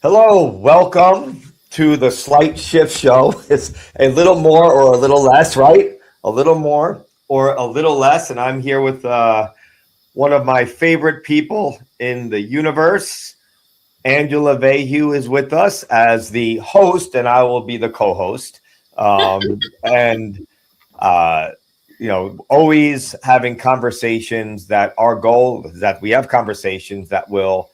Hello, welcome to the Slight Shift Show. It's a little more or a little less, right? A little more or a little less. And I'm here with one of my favorite people in the universe. Angela Vahue is with us as the host, and I will be the co host. And, uh, always having conversations that our goal is that we have conversations that will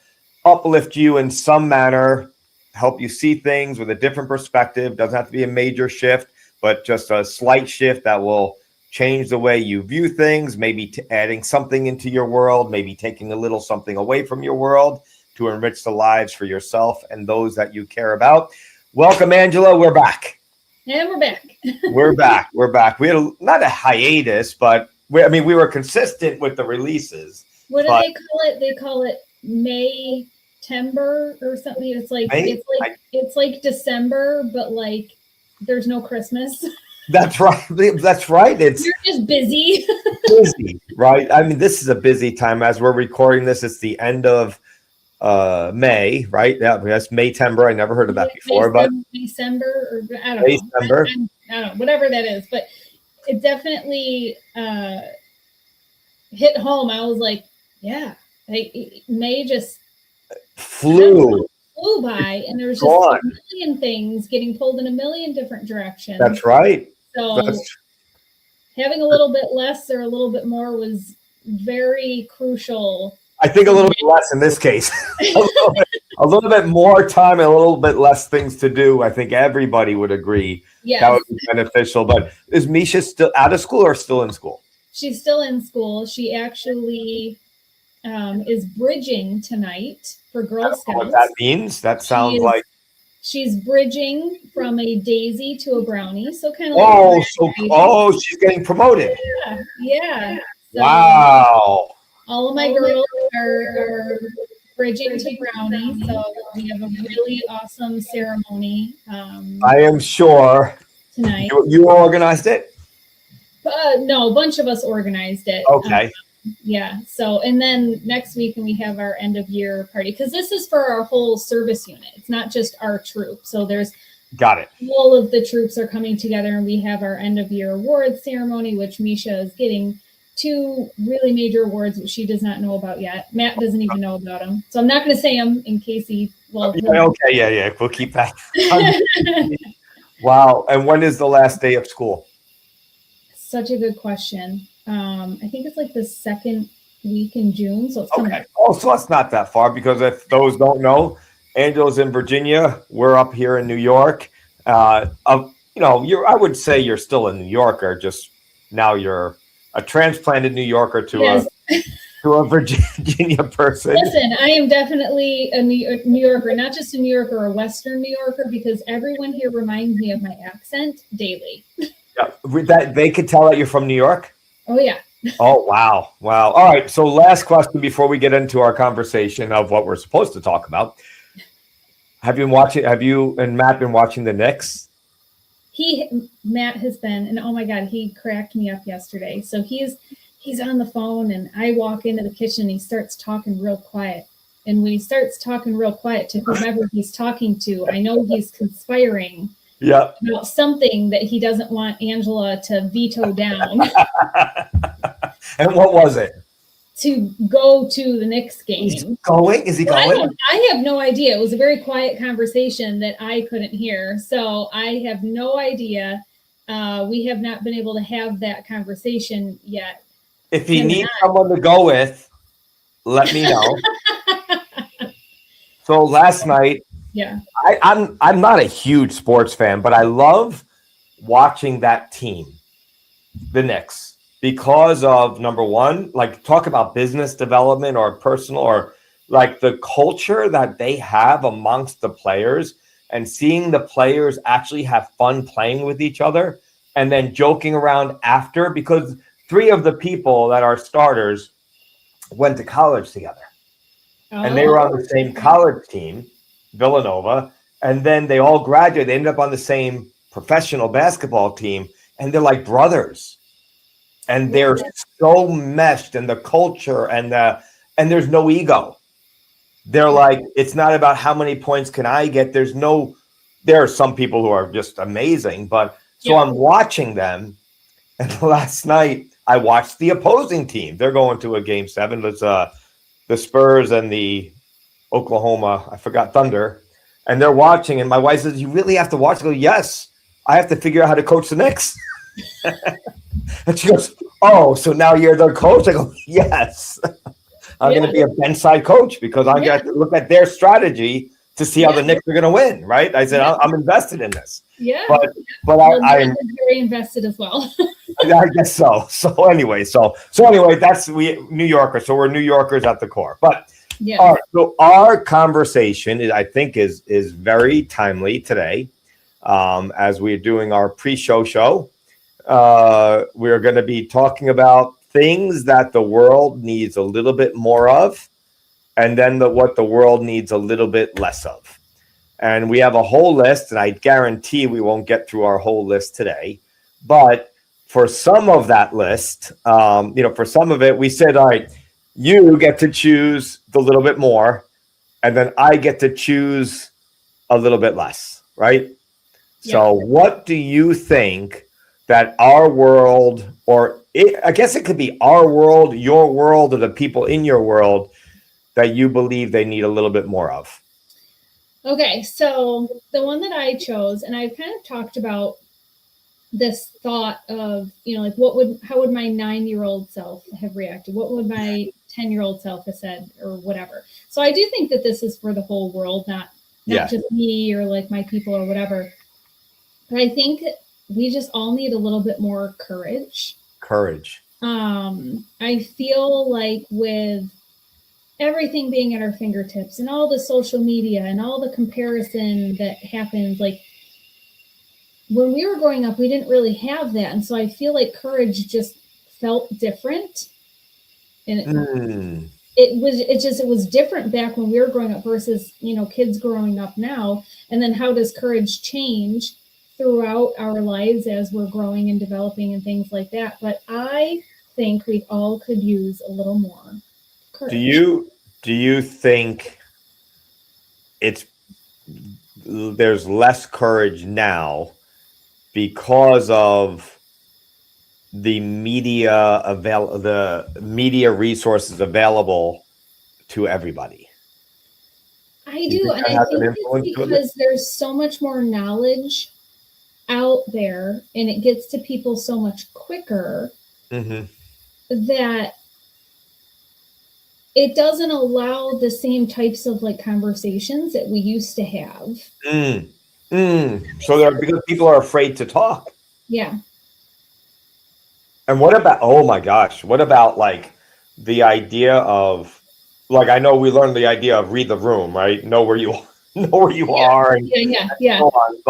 uplift you in some manner, help you see things with a different perspective. Doesn't have to be a major shift, but just a slight shift that will change the way you view things, maybe adding something into your world, maybe taking a little something away from your world to enrich the lives for yourself and those that you care about. Welcome, Angela. We're back. And we're back. We're back. We're back. We had not a hiatus, but we were consistent with the releases. What do they call it? They call it May-tember or something. It's like December, but like there's no Christmas. That's right. That's right. You're just busy. Busy, right? I mean, this is a busy time as we're recording this. It's the end of May, right? Yeah, that's May-tember. I never heard of that before, but December or I don't know. I don't know, whatever that is, but it definitely hit home. I was like, yeah, May just flew by, and there was just a million things getting pulled in a million different directions. That's right. So having a little bit less or a little bit more was very crucial. I think a little bit less in this case. a little bit more time and a little bit less things to do. I think everybody would agree that would be beneficial. But is Misha still out of school or still in school? She's still in school. She actually is bridging tonight for Girl Scouts. What that means? That sounds like she's bridging from a daisy to a brownie. So kind of she's getting promoted. Yeah. So, wow. All of my girls are bridging to brownie, so we have a really awesome ceremony. I am sure tonight. You organized it? No, a bunch of us organized it. Okay. Yeah. So, and then next week we have our end of year party, because this is for our whole service unit. It's not just our troop. So there's got it. All of the troops are coming together, and we have our end of year awards ceremony, which Misha is getting 2 really major awards that she does not know about yet. Matt doesn't even know about them. So I'm not going to say them in case he, okay. Yeah. We'll keep that. Wow. And when is the last day of school? Such a good question. I think it's like the second week in June. So it's okay. So it's not that far, because if those don't know, Angela's in Virginia. We're up here in New York. I would say you're still a New Yorker, just now you're a transplanted New Yorker to a Virginia person. Listen, I am definitely a New Yorker, not just a New Yorker, a Western New Yorker, because everyone here reminds me of my accent daily. Yeah, that they could tell that you're from New York. Oh yeah. Oh wow. All right. So last question before we get into our conversation of what we're supposed to talk about. Have you and Matt been watching the Knicks? Matt has been, and oh my God, he cracked me up yesterday. So he's on the phone, and I walk into the kitchen, and he starts talking real quiet. And when he starts talking real quiet to whomever he's talking to, I know he's conspiring about something that he doesn't want Angela to veto down. And what was it? To go to the Knicks game. Is he going? I have no idea. It was a very quiet conversation that I couldn't hear. So I have no idea. We have not been able to have that conversation yet. If he needs someone to go with, let me know. So last night, I'm not a huge sports fan, but I love watching that team, the Knicks. Because of, number one, like talk about business development or personal, or like the culture that they have amongst the players, and seeing the players actually have fun playing with each other and then joking around after, because 3 of the people that are starters went to college together. And they were on the same college team, Villanova, and then they all graduated. They ended up on the same professional basketball team, and they're like brothers. And they're so meshed in the culture, and there's no ego. they're like, it's not about how many points can I get. There are some people who are just amazing, but so Yeah. I'm watching them. And last night I watched the opposing team. They're going to a game 7. It's the Spurs and the Oklahoma, I forgot, Thunder. And they're watching, and my wife says, "You really have to watch." I go, "Yes, I have to figure out how to coach the Knicks." And she goes, "Oh, so now you're their coach?" I go, "Yes." I'm going Yeah. to be a bench side coach because I'm Yeah. going to look at their strategy to see how Yeah. the Knicks are going to win, right? I said, Yeah. I'm invested in this. Yeah. But Well, I'm I'm very invested as well. I guess so. So anyway, that's New Yorkers. So we're New Yorkers at the core. But Yeah. all right, so our conversation, I think, is very timely today, as we're doing our pre-show show. We're going to be talking about things that the world needs a little bit more of, and then what the world needs a little bit less of. And we have a whole list, and I guarantee we won't get through our whole list today. But for some of that list, for some of it, we said, all right, you get to choose the little bit more, and then I get to choose a little bit less, right? Yeah. So what do you think that our world, I guess it could be our world, your world, or the people in your world that you believe they need a little bit more of? Okay, so the one that I chose, and I've kind of talked about this thought of, like how would my 9-year-old self have reacted? What would my 10-year-old self have said, or whatever? So I do think that this is for the whole world, not just me or like my people or whatever. But I think we just all need a little bit more courage. I feel like with everything being at our fingertips and all the social media and all the comparison that happens, like when we were growing up, we didn't really have that. And so I feel like courage just felt different. And it was different back when we were growing up versus, kids growing up now. And then how does courage change throughout our lives as we're growing and developing and things like that? But I think we all could use a little more courage. Do you think there's less courage now because of the media resources available to everybody? I do, and I think it's because there's so much more knowledge out there, and it gets to people so much quicker that it doesn't allow the same types of like conversations that we used to have. So because people are afraid to talk. Yeah. And what about like the idea of, like, I know we learned the idea of read the room, right? Know where you are. And so on.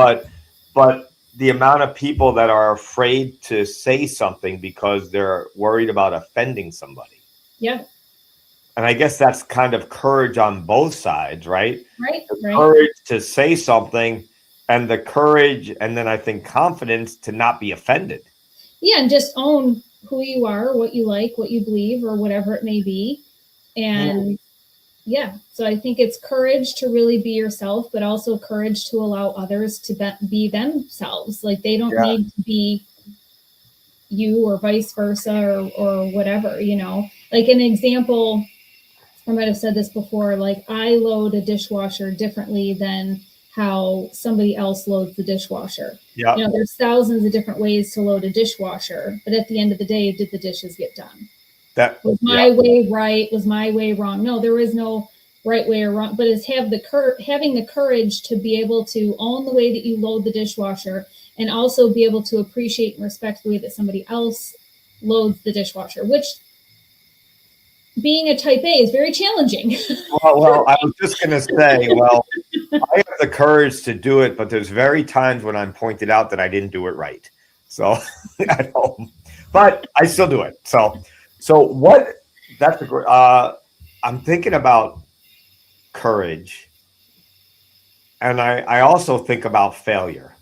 But the amount of people that are afraid to say something because they're worried about offending somebody. Yeah. And I guess that's kind of courage on both sides, right? Right. Courage to say something, and the courage, and then I think confidence to not be offended. Yeah, and just own who you are, what you like, what you believe, or whatever it may be. And so I think it's courage to really be yourself, but also courage to allow others to be themselves. Like they don't need to be you or vice versa or whatever, Like an example, I might have said this before, like I load a dishwasher differently than how somebody else loads the dishwasher. Yeah. There's thousands of different ways to load a dishwasher, but at the end of the day, did the dishes get done? Was my way right? Was my way wrong? No, there is no right way or wrong, but it's having the courage to be able to own the way that you load the dishwasher and also be able to appreciate and respect the way that somebody else loads the dishwasher, which being a type A is very challenging. Well, I was just going to say, I have the courage to do it, but there's very times when I'm pointed out that I didn't do it right. So I don't, but I still do it. So I'm thinking about courage, and I also think about failure.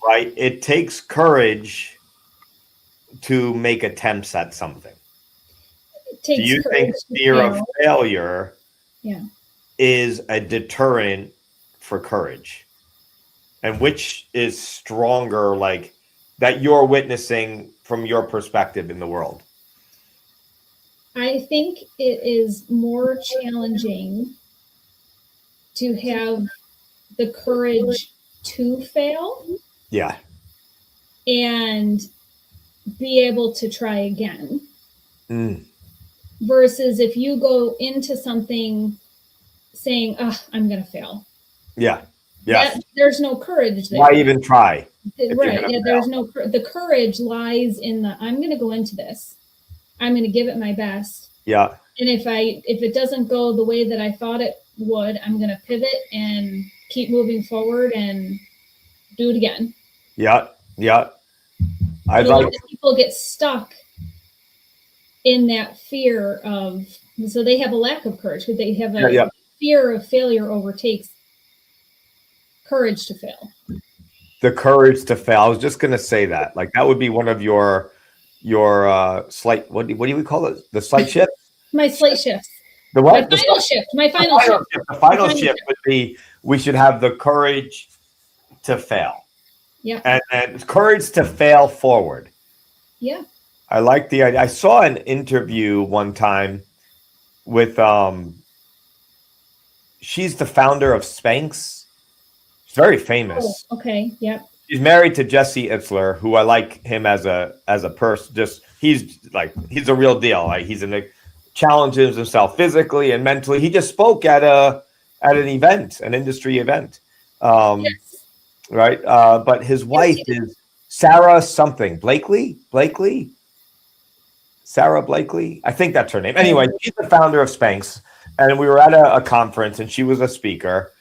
Right? It takes courage to make attempts at something. Do you think fear of failure Yeah. is a deterrent for courage? And which is stronger, like that you're witnessing from your perspective in the world? I think it is more challenging to have the courage to fail Yeah. and be able to try again Mm. versus if you go into something saying, oh, I'm going to fail. Yeah. That Yes. there's no courage there. Why even try? Right. Yeah. There's no, the courage lies in the, I'm going to go into this. I'm going to give it my best. Yeah. And if it doesn't go the way that I thought it would, I'm going to pivot and keep moving forward and do it again. Yeah. Yeah. But a lot of people get stuck in that fear of, so they have a lack of courage, but they have a fear of failure overtakes courage to fail. The courage to fail. I was just going to say that. Like that would be one of your slight. What do we call it? The slight shift. My slight shifts. The what? My final shift. My final shift. The final shift would be we should have the courage to fail. Yeah. And courage to fail forward. Yeah. I like the idea. I saw an interview one time with she's the founder of Spanx. She's very famous. Oh, okay. Yep. She's married to Jesse Itzler, who I like him as a person. Just he's a real deal. Like he's challenges himself physically and mentally. He just spoke at an event, an industry event. Yes. Right. But his wife is Sarah something. Blakely? Sarah Blakely? I think that's her name. Anyway, she's the founder of Spanx. And we were at a conference and she was a speaker.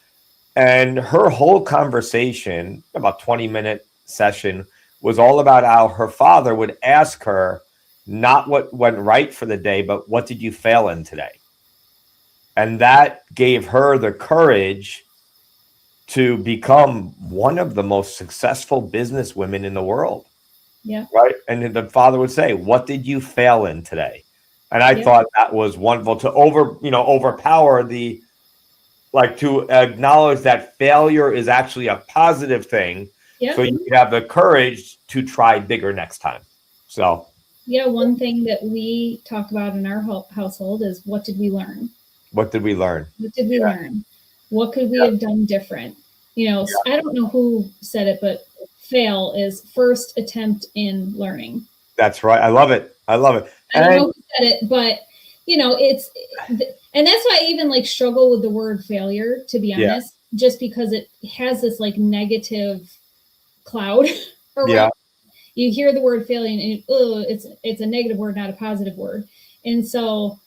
And her whole conversation, about 20-minute session, was all about how her father would ask her not what went right for the day, but what did you fail in today? And that gave her the courage to become one of the most successful business women in the world. Yeah. Right. And the father would say, what did you fail in today? And I thought that was wonderful to overpower to acknowledge that failure is actually a positive thing. Yeah. So you have the courage to try bigger next time. So. Yeah. One thing that we talk about in our household is what did we learn? What did we learn? What did we learn? What could we have done different? I don't know who said it, but fail is first attempt in learning. That's right. I love it. I don't know who said it, but and that's why I even struggle with the word failure, to be honest, just because it has this negative cloud around. Yeah. You hear the word failure and it's a negative word, not a positive word. And so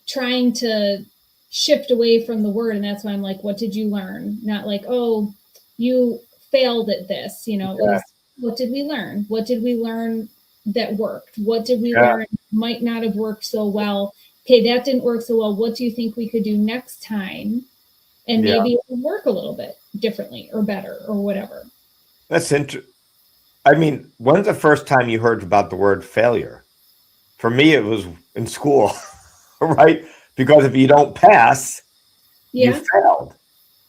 trying to shift away from the word, and that's why I'm like, what did you learn? Not like, oh, you failed at this, it was, what did we learn? What did we learn that worked? What did we learn might not have worked so well? Okay, that didn't work so well. What do you think we could do next time? And maybe it will work a little bit differently or better or whatever. That's interesting. I mean, when's the first time you heard about the word failure? For me, it was in school, right? Because if you don't pass, you failed.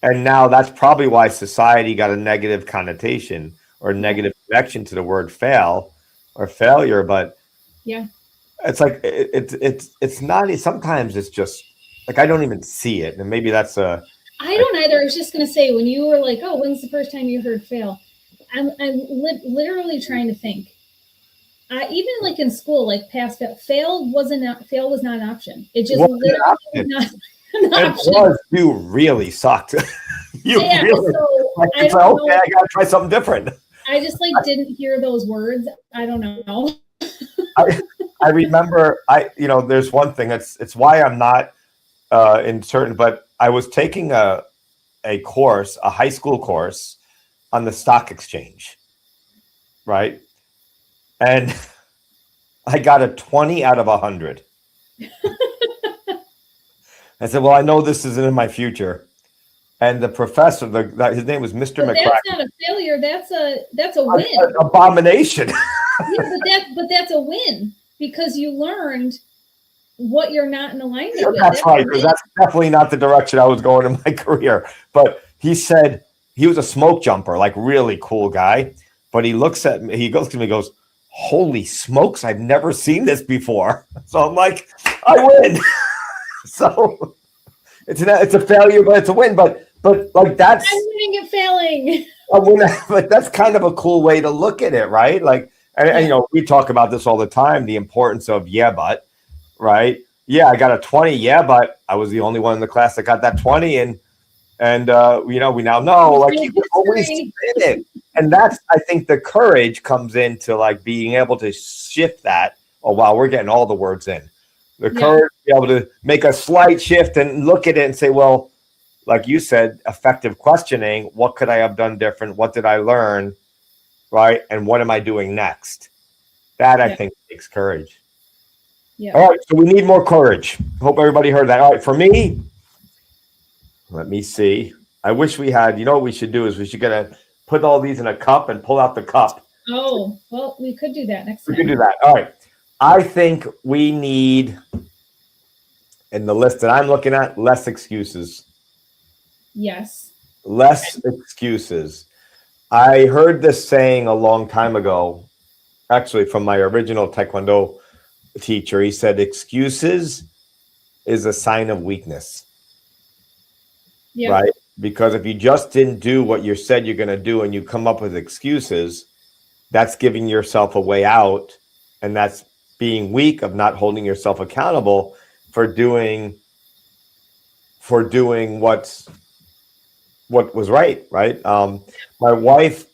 And now that's probably why society got a negative connotation or negative connection to the word fail or failure. But it's like it's not. Sometimes it's just like I don't even see it, and maybe that's a. I don't either. I was just gonna say when you were like, "Oh, when's the first time you heard fail?" I'm literally trying to think. Even in school, pass fail was not an option. It just literally was not an option. It was. You really sucked. Really. So I gotta try something different. I just didn't hear those words. I don't know. I remember. There's one thing. It's why I'm not in certain. But I was taking a course, a high school course, on the stock exchange, right? And I got a 20 out of 100. I said, well, I know this isn't in my future. And the professor, his name was Mr. McCracken. That's not a failure. That's a win. An abomination. But that's a win because you learned what you're not in alignment with. That's right, because that's definitely not the direction I was going in my career. But he said he was a smoke jumper, like really cool guy. But he looks at me, he goes to me, goes, "Holy smokes, I've never seen this before." So I'm like, I win. So it's a failure, but it's a win. But like that's I'm winning at failing. a win. But that's kind of a cool way to look at it, right? Like, and you know, we talk about this all the time, the importance of but, right? Yeah, I got a 20. Yeah, but I was the only one in the class that got that 20, and you know, we now know like you can always spin it, and that's I think the courage comes into like being able to shift that. Oh wow, we're getting all the words in. The courage to be able to make a slight shift and look at it and say, well, like you said, effective questioning. What could I have done different? What did I learn? Right, and what am I doing next? That I think takes courage. Yeah. All right, so we need more courage. Hope everybody heard that. All right, for me, let me see. I wish we had, you know what we should do is we should put all these in a cup and pull out the cup. Oh, well, we could do that next time. We could do that. All right. I think we need, in the list that I'm looking at, less excuses. Yes. Less excuses. I heard this saying a long time ago, actually from my original Taekwondo teacher. He said, excuses is a sign of weakness. Yeah. Right? Because if you just didn't do what you said you're going to do and you come up with excuses, that's giving yourself a way out. And that's being weak of not holding yourself accountable for doing what was right. My wife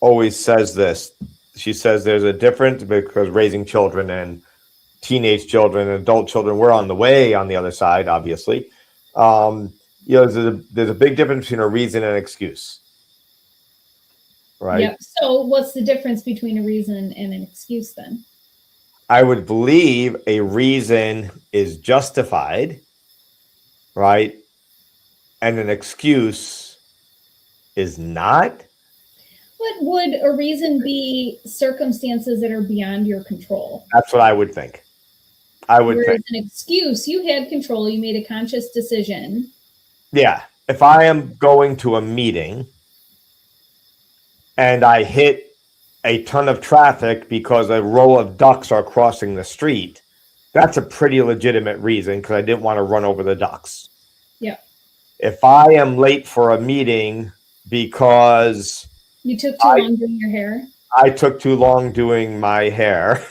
always says this. She says there's a difference because raising children and teenage children and adult children, we're on the way on the other side, obviously. You know, there's a big difference between a reason and an excuse. Right? Yeah. So what's the difference between a reason and an excuse then? I would believe a reason is justified, right? And an excuse is not. But would a reason be circumstances that are beyond your control? That's what I would think. Whereas an excuse, you had control, you made a conscious decision. Yeah. If I am going to a meeting and I hit a ton of traffic because a row of ducks are crossing the street, that's a pretty legitimate reason because I didn't want to run over the ducks. Yeah. If I am late for a meeting because you took too long doing your hair, I took too long doing my hair.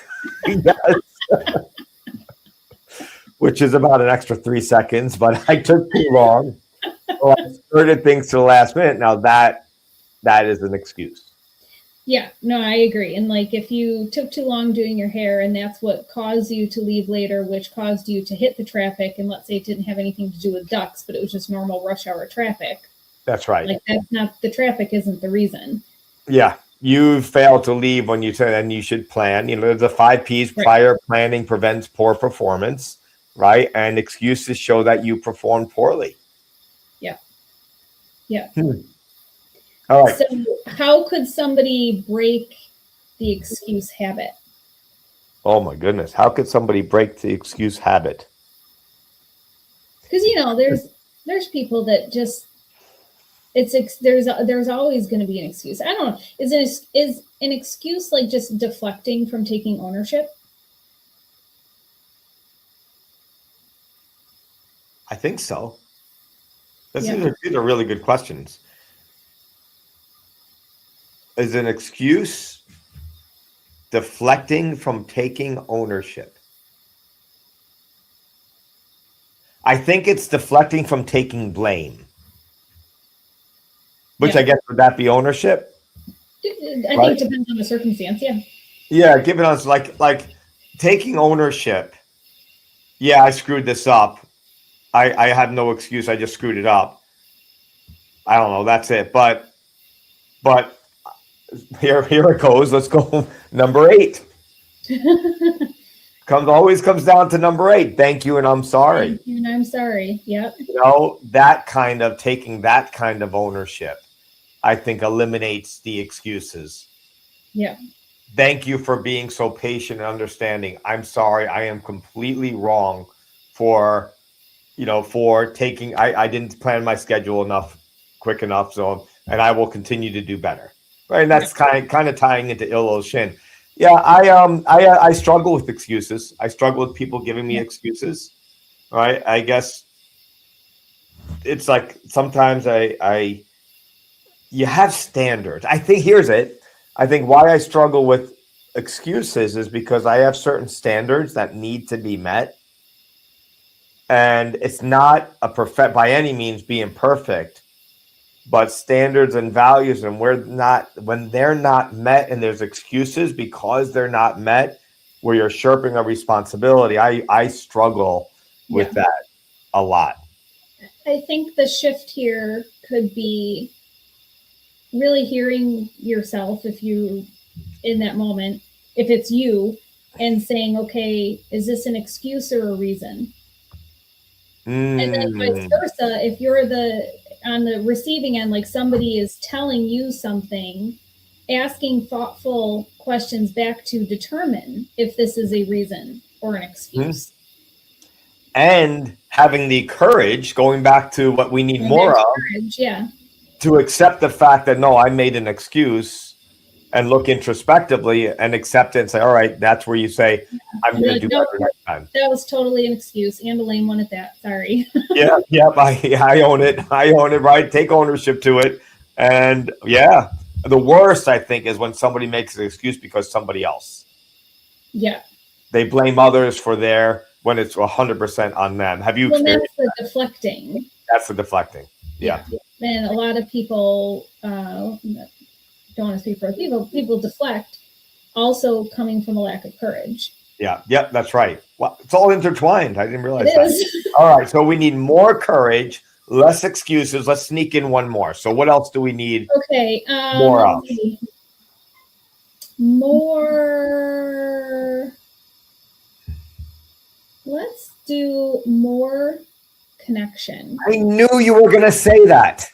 Yes. Which is about an extra 3 seconds, but I took too long. So I started things to the last minute. Now that is an excuse. Yeah, no, I agree. And like if you took too long doing your hair and that's what caused you to leave later, which caused you to hit the traffic, and let's say it didn't have anything to do with ducks, but it was just normal rush hour traffic. That's right. Like that's not, the traffic isn't the reason. Yeah. You failed to leave when you said, and you should plan. You know, there's the 5 P's. Prior planning prevents poor performance, right? And excuses show that you performed poorly. Yeah. Yeah. All right. So how could somebody break the excuse habit? Oh my goodness. How could somebody break the excuse habit? Because, you know, there's people that just, there's always going to be an excuse. I don't know. Is an excuse like just deflecting from taking ownership? I think so. These are really good questions. Is an excuse deflecting from taking ownership? I think it's deflecting from taking blame. Which I guess, would that be ownership? I think it depends on the circumstance, yeah. Yeah, giving us like taking ownership. Yeah, I screwed this up. I have no excuse. I just screwed it up. I don't know. That's it. But here it goes. Let's go. Number 8. Always comes down to number 8. Thank you and I'm sorry. Thank you and I'm sorry. Yep. You know, that kind of taking that kind of ownership, I think eliminates the excuses. Yeah. Thank you for being so patient and understanding. I'm sorry. I am completely wrong for, for taking, I didn't plan my schedule quick enough. So, and I will continue to do better. Right. And that's kind of tying into Illo's Shin. Yeah. I struggle with excuses. I struggle with people giving me excuses. Right. I guess it's like sometimes you have standards. I think here's it. I think why I struggle with excuses is because I have certain standards that need to be met. And it's not by any means being perfect, but standards and values, and when they're not met and there's excuses because they're not met, where you're shirking a responsibility. I struggle with that a lot. I think the shift here could be really hearing yourself if you, in that moment, if it's you, and saying, okay, is this an excuse or a reason? And then vice versa, if you're on the receiving end, like somebody is telling you something, asking thoughtful questions back to determine if this is a reason or an excuse. And having the courage, going back to what we need more of, to accept the fact that, no, I made an excuse, and look introspectively and accept it and say, all right, that's where you say, I'm going to do better next time. That was totally an excuse, and a lame one at that. Sorry. Yeah. I own it. Right. Take ownership to it. And the worst, I think, is when somebody makes an excuse because somebody else. Yeah. They blame others for when it's 100% on them. Have you experienced that's the deflecting. That's the deflecting. Yeah. And a lot of people, don't want to speak for people deflect, also coming from a lack of courage. Yeah. Yep. That's right. Well, it's all intertwined. I didn't realize that. All right. So we need more courage, less excuses. Let's sneak in one more. So what else do we need? Okay. More of. Let's do more connection. I knew you were going to say that.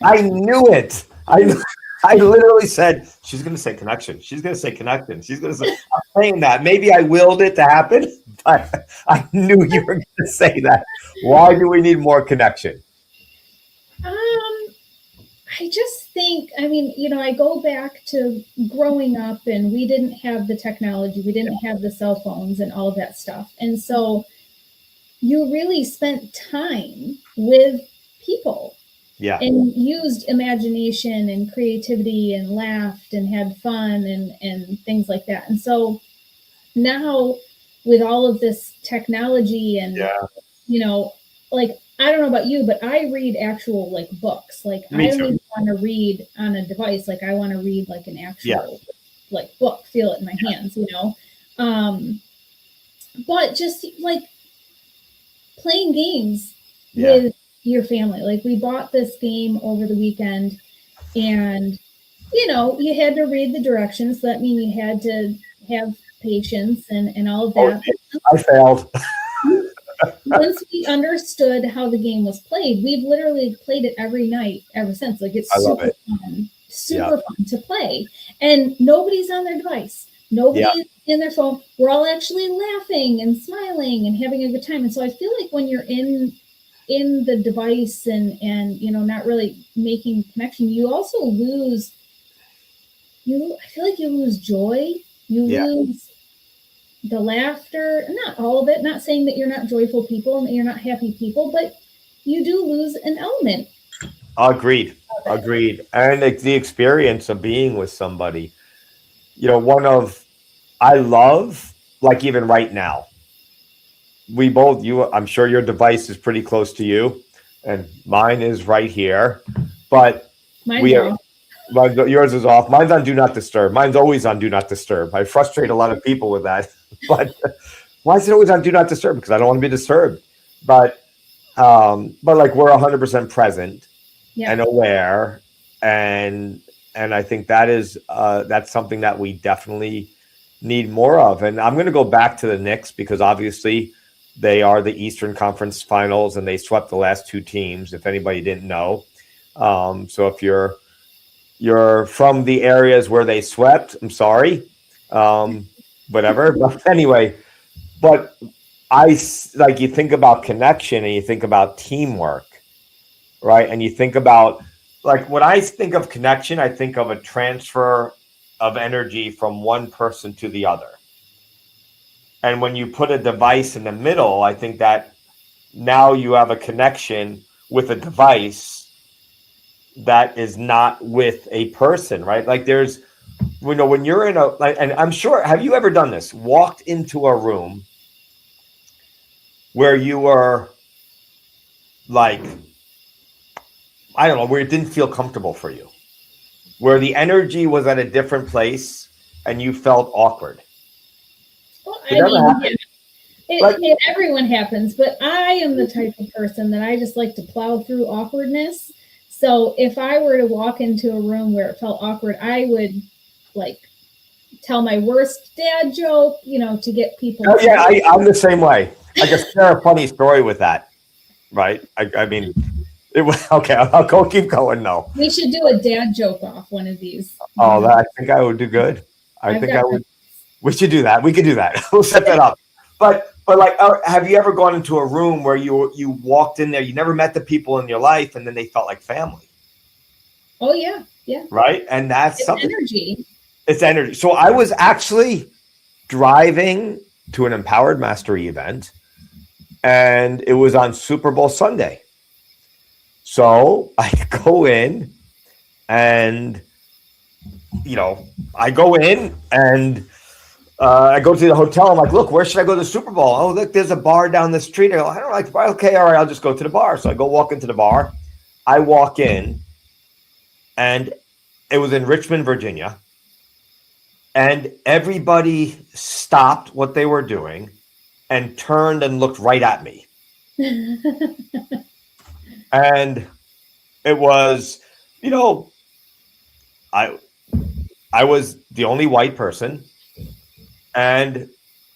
I knew it. I literally said, she's going to say connection. She's going to say connection. She's going to say, I'm saying that. Maybe I willed it to happen, but I knew you were going to say that. Why do we need more connection? I just think, I go back to growing up, and we didn't have the technology. We didn't have the cell phones and all of that stuff. And so you really spent time with people. Yeah. And used imagination and creativity and laughed and had fun and things like that. And so now with all of this technology and, I don't know about you, but I read actual books. I don't even want to read on a device. I want to read an actual book, feel it in my hands, but just playing games with your family. We bought this game over the weekend, and you had to read the directions. So that means you had to have patience and all of that. I failed. Once we understood how the game was played, we've literally played it every night ever since. It's super fun to play, and nobody's on their device. Nobody's in their phone. We're all actually laughing and smiling and having a good time. And so I feel like when you're in the device and not really making connection, you also lose. I feel like you lose joy. You lose the laughter. Not all of it. Not saying that you're not joyful people and that you're not happy people, but you do lose an element. Agreed. And the experience of being with somebody. I love, even right now, I'm sure your device is pretty close to you, and mine is right here, but yours is off. Mine's on do not disturb. Mine's always on do not disturb. I frustrate a lot of people with that, but why is it always on do not disturb? Because I don't want to be disturbed, but we're 100% present and aware. And I think that's something that we definitely need more of. And I'm going to go back to the Knicks because obviously they are the Eastern Conference Finals and they swept the last two teams, if anybody didn't know. So if you're from the areas where they swept, I'm sorry. Whatever. But anyway, but like you think about connection and you think about teamwork, right? And you think about, like, when I think of connection, I think of a transfer of energy from one person to the other. And when you put a device in the middle, I think that now you have a connection with a device that is not with a person, right? Like there's, when you're in a, like, and I'm sure, have you ever done this? Walked into a room where you were like, I don't know, where it didn't feel comfortable for you, where the energy was at a different place and you felt awkward. Well, It never happened. everyone happens, but I am the type of person that I just like to plow through awkwardness. So if I were to walk into a room where it felt awkward, I would like tell my worst dad joke, to get people. Oh yeah, I'm the same way. I can share a funny story with that, right? I mean, it was okay. I'll go keep going. No, we should do a dad joke off one of these. Oh, I think I would do good. I think I would. We should do that. We could do that. We'll set that up. But like, have you ever gone into a room where you walked in there, you never met the people in your life, and then they felt like family? Oh yeah, yeah. Right, and that's something. Energy. It's energy. So I was actually driving to an Empowered Mastery event, and it was on Super Bowl Sunday. So I go in, and I go in and I go to the hotel. I'm like, look, where should I go to the Super Bowl? Oh, look, there's a bar down the street. I go, I don't like the bar. Okay, all right, I'll just go to the bar. So I go walk into the bar. I walk in, and it was in Richmond, Virginia. And everybody stopped what they were doing and turned and looked right at me. And it was, I was the only white person, and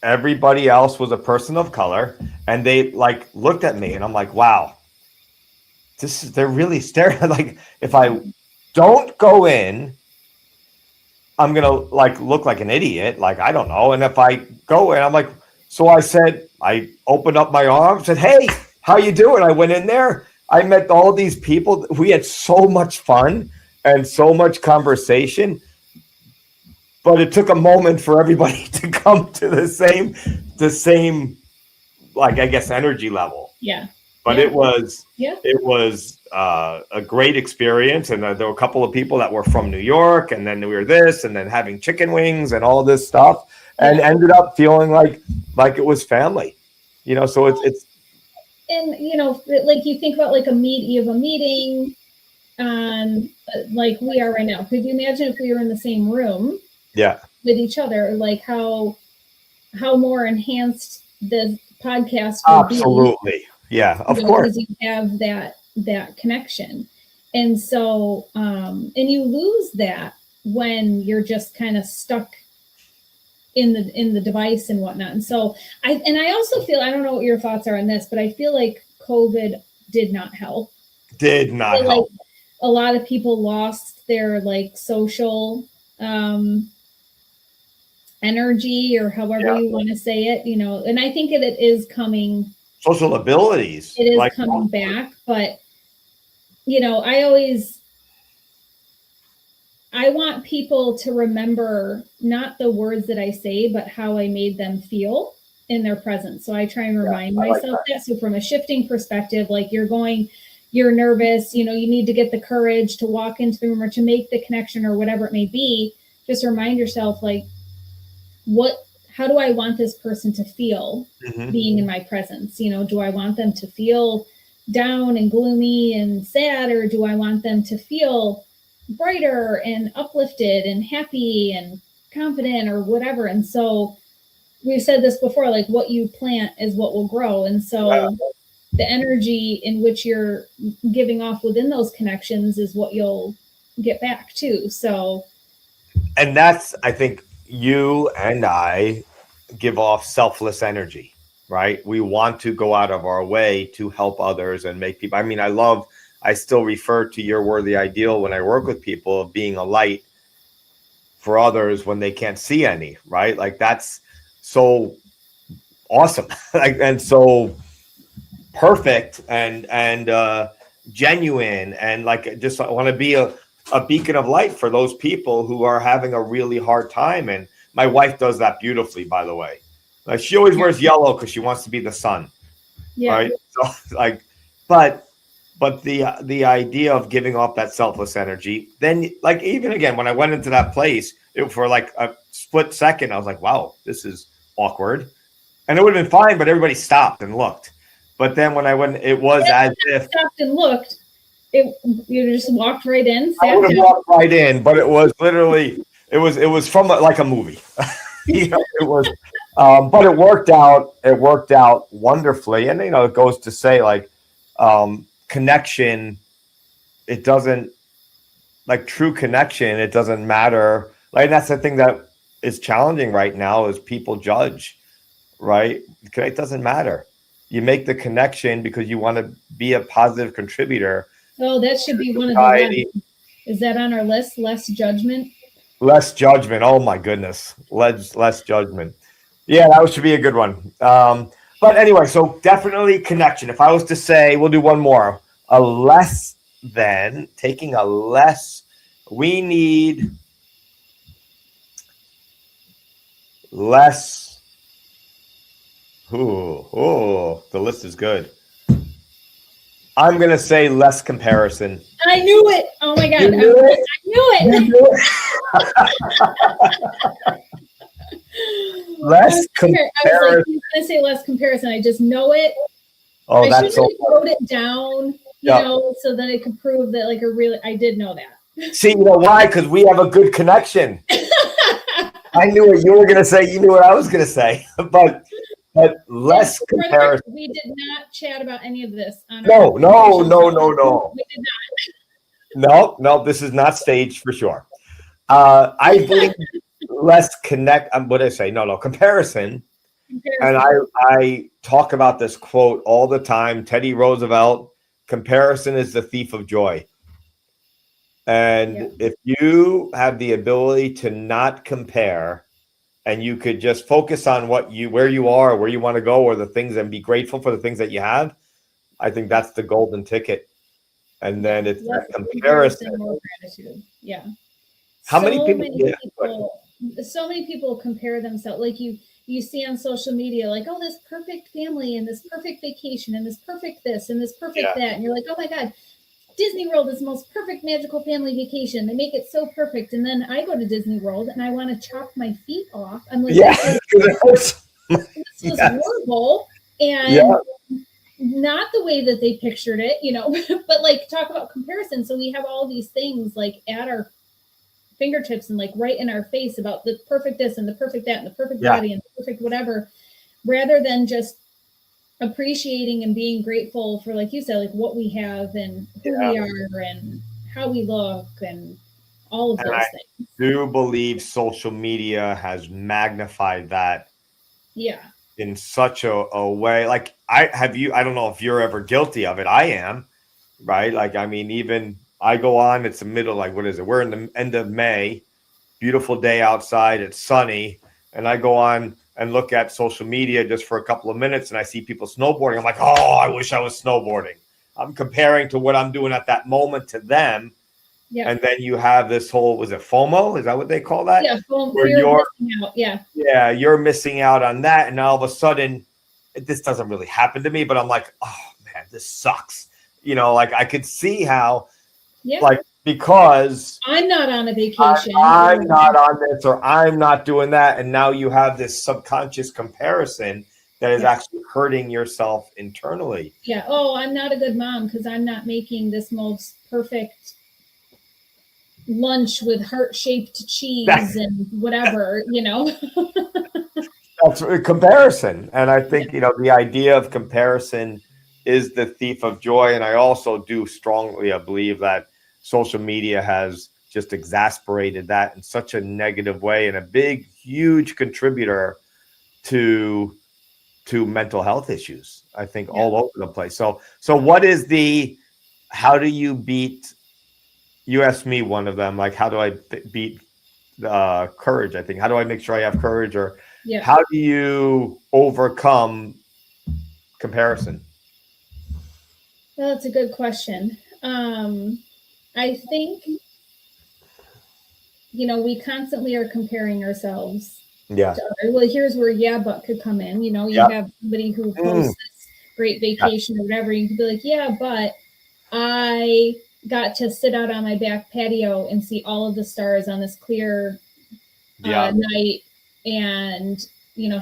everybody else was a person of color, and they like looked at me, and I'm like, wow, they're really staring. Like, if I don't go in, I'm gonna like look like an idiot, like I don't know. And if I go in, I'm like, so I opened up my arms, said, hey, how you doing? I went in there, I met all these people. We had so much fun and so much conversation. But it took a moment for everybody to come to the same, like, I guess, energy level. Yeah. But yeah. it was a great experience. And there were a couple of people that were from New York, and then we were this, and then having chicken wings and all this stuff, and ended up feeling like it was family, so it's. And, like you think about like you have a meeting, like we are right now. Could you imagine if we were in the same room? Yeah. With each other, like how more enhanced the podcast would absolutely be. Yeah, of course, because you have that connection. And so and you lose that when you're just kind of stuck in the device and whatnot. And so I also feel, I don't know what your thoughts are on this, but I feel like COVID did not help. Help. Like a lot of people lost their like social energy, or however you want to say it, and I think it is coming. Social abilities. It is coming back, but I want people to remember not the words that I say, but how I made them feel in their presence. So I try and remind myself that. So from a shifting perspective, like you're nervous, you need to get the courage to walk into the room or to make the connection or whatever it may be. Just remind yourself, like, how do I want this person to feel being in my presence? Do I want them to feel down and gloomy and sad, or do I want them to feel brighter and uplifted and happy and confident or whatever? And so we've said this before, like what you plant is what will grow. And so the energy in which you're giving off within those connections is what you'll get back too. So, and that's, I think, you and I give off selfless energy, right? We want to go out of our way to help others and make people. I mean, I still refer to your worthy ideal when I work with people of being a light for others when they can't see any, right? Like that's so awesome. And so perfect and genuine, and like just want to be a beacon of light for those people who are having a really hard time. And my wife does that beautifully, by the way. Like she always wears yellow because she wants to be the sun, Yeah. right? So like, but the idea of giving off that selfless energy, then like even again when I went into that place, for like a split second, I was like, wow, this is awkward, and it would have been fine, but everybody stopped and looked. But then when I went, it was as if Stopped and looked. You just walked right in, I sat would have down. walked right in, but it was literally it was from like a movie. It was, but it worked out wonderfully, and it goes to say like connection. It doesn't like true connection. It doesn't matter. Like that's the thing that is challenging right now is people judge, right? It doesn't matter. You make the connection because you want to be a positive contributor Oh, that should to be one of the society. lessons. Is that on our list? Less judgment. Less judgment. Oh my goodness. Less judgment. Yeah, that should be a good one. But anyway, so definitely connection. If I was to say, we'll do one more, a less than taking a less, we need less. The list is good. I'm going to say less comparison. I knew it. Oh my God. You knew it? I knew it. You knew it? Less I was like, comparison. he's gonna say less comparison. I just know it. Oh, I that's should so have wrote it down, Yeah. so that it could prove that I did know that. See, you know why? Because we have a good connection. I knew what you were going to say. You knew what I was going to say. But less comparison. We did not chat about any of this. No. We did not. No. This is not staged for sure. I believe less connect. What did I say? No. Comparison. And I talk about this quote all the time. Teddy Roosevelt: "Comparison is the thief of joy." And if you have the ability to not compare, and you could just focus on where you are, where you want to go, or the things, and be grateful for the things that you have, I think that's the golden ticket. And then it's that comparison. More gratitude. Yeah. How many people? So many people compare themselves. Like you see on social media, like, oh, this perfect family and this perfect vacation and this perfect this and this perfect that, and you're like, oh my God, Disney World is the most perfect magical family vacation. They make it so perfect. And then I go to Disney World and I want to chop my feet off. I'm like, this was horrible. And not the way that they pictured it, but like talk about comparison. So we have all these things like at our fingertips and like right in our face about the perfect this and the perfect that and the perfect body and the perfect whatever, rather than just appreciating and being grateful for, like you said, like what we have and who we are and how we look and all of those things. I do believe social media has magnified that. Yeah. In such a way. Like I don't know if you're ever guilty of it. I am, right? Like, I mean, even I go on, it's the middle, like, what is it? We're in the end of May, beautiful day outside, it's sunny. And I go on and look at social media just for a couple of minutes and I see people snowboarding. I'm like, oh, I wish I was snowboarding. I'm comparing to what I'm doing at that moment to them. Yeah. And then you have this whole, was it FOMO? Is that what they call that? Yeah, FOMO, where you're missing out. Yeah. Yeah, you're missing out on that. And all of a sudden, this doesn't really happen to me, but I'm like, oh man, this sucks. Like I could see how, like, because I'm not on a vacation. I'm not on this, or I'm not doing that. And now you have this subconscious comparison that is actually hurting yourself internally. Yeah. Oh, I'm not a good mom because I'm not making this most perfect lunch with heart-shaped cheese and whatever, That's a comparison. And I think, the idea of comparison is the thief of joy. And I also do strongly believe that social media has just exasperated that in such a negative way, and a big, huge contributor to mental health issues, I think, all over the place. So what is how do you beat, you asked me one of them, like, how do I beat courage? I think, how do I make sure I have courage, or Yeah. How do you overcome comparison? Well, that's a good question. I think, we constantly are comparing ourselves Yeah. to others. Well, here's where yeah, but could come in. You Yeah. have somebody who Mm, posts this great yeah. vacation or whatever. You could be like, yeah, but I got to sit out on my back patio and see all of the stars on this clear Yeah. night and,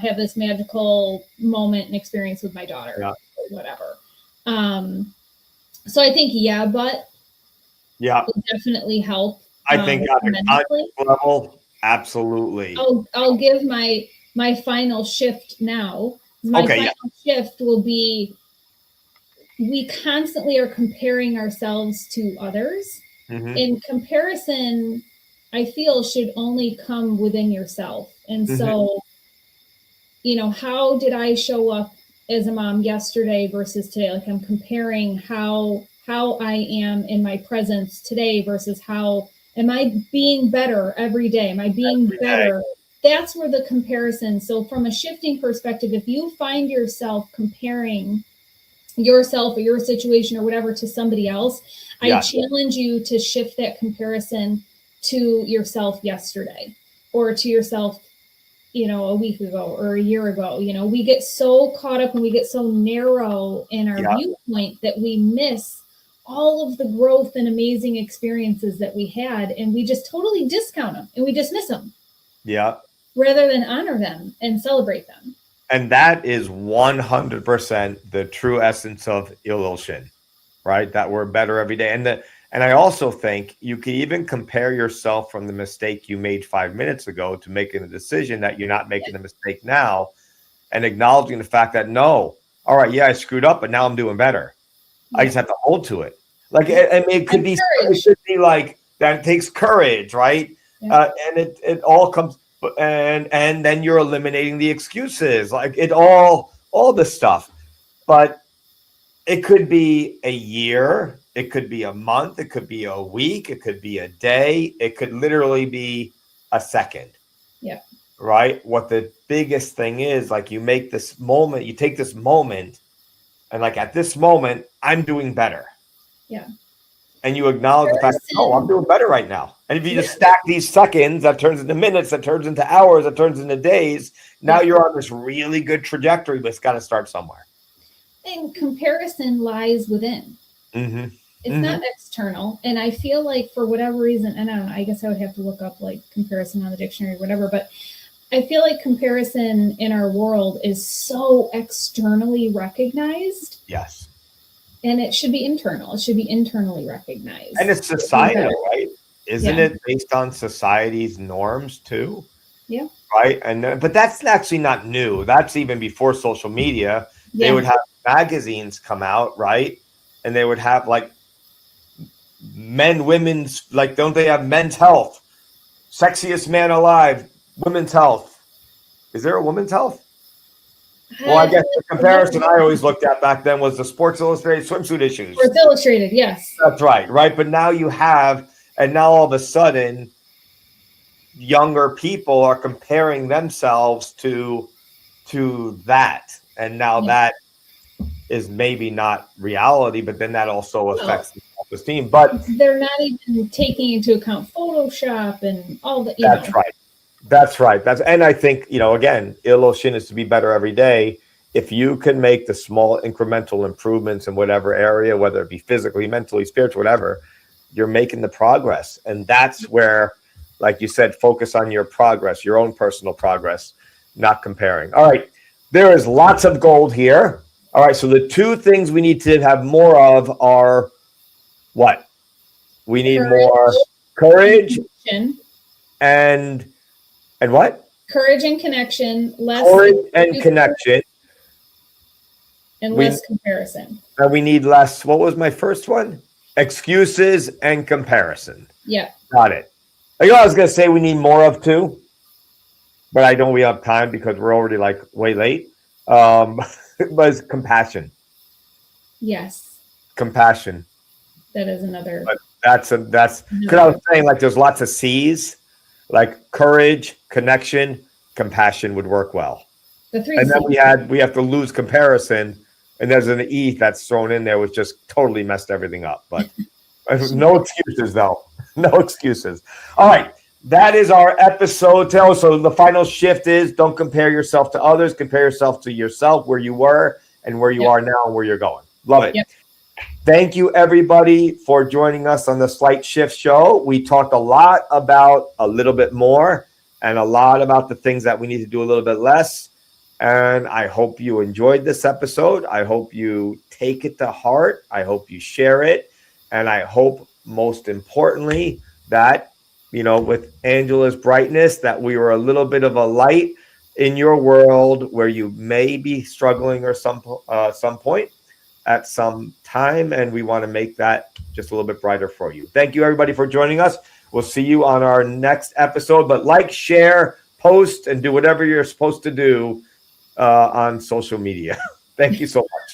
have this magical moment and experience with my daughter Yeah. or whatever. So I think, yeah, but Yeah. will definitely help I think at a tremendously. conscious level, absolutely. I'll give my final shift now. My Okay. Yeah. final shift will be we constantly are comparing ourselves to others. Mm-hmm. In comparison, I feel should only come within yourself. And Mm-hmm. so, how did I show up as a mom yesterday versus today? Like I'm comparing how I am in my presence today versus how am I being better every day? Am I being Every day. better? That's where the comparison. So from a shifting perspective, if you find yourself comparing yourself or your situation or whatever to somebody else, I Yeah. challenge you to shift that comparison to yourself yesterday or to yourself, a week ago or a year ago. We get so caught up and we get so narrow in our Yeah. viewpoint that we miss all of the growth and amazing experiences that we had, and we just totally discount them and we dismiss them Yeah. rather than honor them and celebrate them. And that is 100% the true essence of illusion, right? That we're better every day. And I also think you can even compare yourself from the mistake you made 5 minutes ago to making a decision that you're not making the mistake now, and acknowledging the fact that no, all right, yeah, I screwed up, but now I'm doing better. I just have to hold to it. Like, I mean, it could be, it should be like that. It takes courage, right? Yeah. And it all comes, and then you're eliminating the excuses, like all the stuff. But it could be a year, it could be a month, it could be a week, it could be a day, it could literally be a second. Yeah. Right? What the biggest thing is, like, you make this moment, you take this moment, and like at this moment, I'm doing better. Yeah. And you acknowledge the fact, oh, I'm doing better right now. And if you just stack these seconds, that turns into minutes, that turns into hours, that turns into days. Now you're on this really good trajectory, but it's got to start somewhere. And comparison lies within. Mm-hmm. It's not external. And I feel like for whatever reason, and I don't know, I guess I would have to look up like comparison on the dictionary or whatever, but I feel like comparison in our world is so externally recognized. Yes. And it should be internal. It should be internally recognized. And it's societal, right? Isn't it based on society's norms too? Yeah. Right. And but that's actually not new. That's even before social media. Yeah. They would have magazines come out, right? And they would have like women's, like, don't they have Men's Health? Sexiest man alive, Women's Health. Is there a Women's Health? Well, I guess the comparison I always looked at back then was the Sports Illustrated swimsuit issues. Sports Illustrated, yes. That's right, right? But now you have, and now all of a sudden, younger people are comparing themselves to that. And now that is maybe not reality, but then that also affects self-esteem. But they're not even taking into account Photoshop and all the. That's right. That's right. And I think, again, illusion is to be better every day. If you can make the small incremental improvements in whatever area, whether it be physically, mentally, spiritually, whatever, you're making the progress. And that's where, like you said, focus on your progress, your own personal progress, not comparing. All right. There is lots of gold here. All right. So the two things we need to have more of are what? We need more courage and what? Courage and connection, less courage and connection, and less comparison. And we need less. What was my first one? Excuses and comparison. Yeah. Got it. I was going to say we need more of too, but I don't. We have time because we're already like way late. But it's compassion. Yes. Compassion. That is another. But that's because I was saying, like, there's lots of C's, like courage, connection, compassion would work well. The three And then C's. we have to lose comparison, and there's an E that's thrown in there, which just totally messed everything up. But no excuses, though. No excuses. All right. That is our episode, Taylor. So the final shift is don't compare yourself to others. Compare yourself to yourself, where you were and where you are now and where you're going. Love it. Yep. Thank you, everybody, for joining us on the Slight Shift Show. We talked a lot about a little bit more and a lot about the things that we need to do a little bit less. And I hope you enjoyed this episode. I hope you take it to heart. I hope you share it. And I hope, most importantly, that, you know, with Angela's brightness, that we were a little bit of a light in your world where you may be struggling or some point at some time, and we want to make that just a little bit brighter for you. Thank you, everybody, for joining us. We'll see you on our next episode. But like, share, post, and do whatever you're supposed to do on social media. Thank you so much.